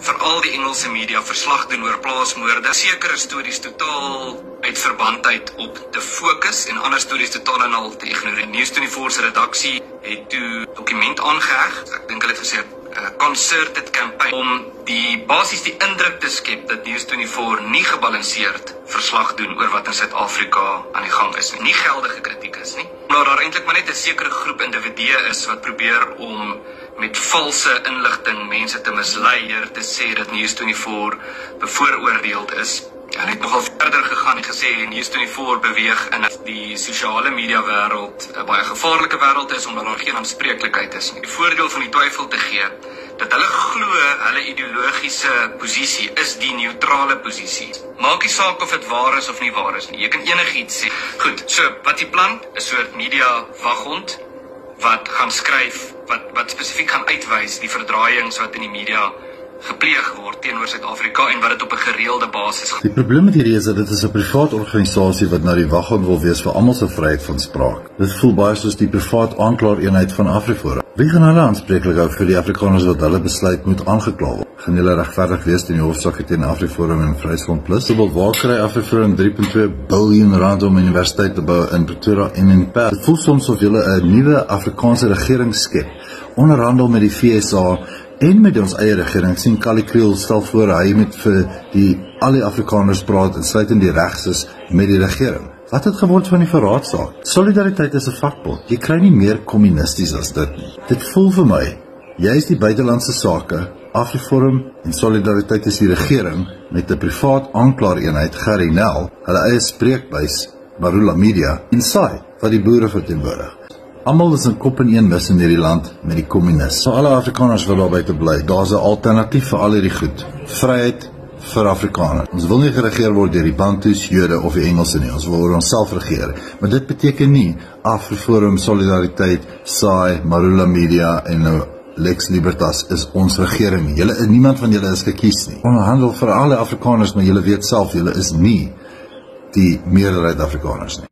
veral die Engelse media verslag doen oor plaasmoorde. Sekere stories totaal uit verband uit op te fokus en ander stories totaal en al te ignoreer. News24 se redaksie het toe dokument aangeheg. Ek dink hulle het gesê 'n concerted campaign om basies die indruk te skep dat News24 nie gebalanseerd verslag doen oor wat in Suid-Afrika aan die gang is. Nie geldige kritiek is nie. Maar daar eintlik maar net 'n sekere groep individue is wat probeer om met valse inligting mense te mislei deur te sê dat News24 bevooroordeeld is. Hulle het nogal verder gegaan en gesê News24 beweeg in die sosiale media wêreld 'n baie gevaarlike wêreld is omdat daar geen aanspreeklikheid is nie. Die voordeel van die twyfel te gee dat hulle glo hulle ideologiese posisie is die neutrale posisie. Maak nie saak of dit waar is of nie waar is nie. Jy kan enigiets sê. Goed, so wat die plan? 'n soort media waghond wat gaan skryf, wat spesifiek gaan uitwys die verdraaiings wat in die media gepleeg word teenoor Suid-Afrika en wat dit op 'n gereelde basis gaan. Die probleem met hierdie is dat dit is 'n privaat organisasie wat nou die waghond wil wees vir almal se vryheid van spraak. Dit voel baie soos die privaat aanklaereenheid van AfriForum. Wie gaan hulle aanspreeklik hou vir die Afrikaners wat hulle besluit moet aangekla word? Gaan hulle regverdig wees teen die hofsaak teen AfriForum en Vryheidsfront Plus? Waar kry AfriForum 3.2 biljoen rand om universiteit te bou in Pretoria en in Perth? Dit voel soms of julle 'n nuwe Afrikaanse regering skep, onderhandel met die FSA en met ons eie regering. Sien Kali Kriel stel voor hy moet vir al die Afrikaners praat en sluitend die regses met die regering. Wat het geword van die verraadsaak? Solidariteit is 'n vakbond. Jy kry nie meer kommunisties as dit nie. Dit voel vir my, jy is die buitelandse sake, AfriForum en Solidariteit is die regering met 'n privaat aanklaereenheid, Gerry Nel, hulle eie spreekbuis, Marula Media, en SAI, wat die boere verteenwoordig. Almal is in kop en een mis in hierdie land met die kommunis. So alle Afrikaners wil daarby te bly. Daar's 'n alternatief vir al hierdie goed. Vryheid vir Afrikaners. Ons wil nie geregeer word deur die Bantus, Jode of die Engelse nie. Ons wil oor onsself regeer. Maar dit beteken nie AfriForum, Solidariteit, SAI, Marula Media en nou Lex Libertas is ons regering nie. Niemand van julle is gekies nie. Onderhandel vir alle Afrikaners, maar julle weet self, julle is nie die meerderheid Afrikaners nie.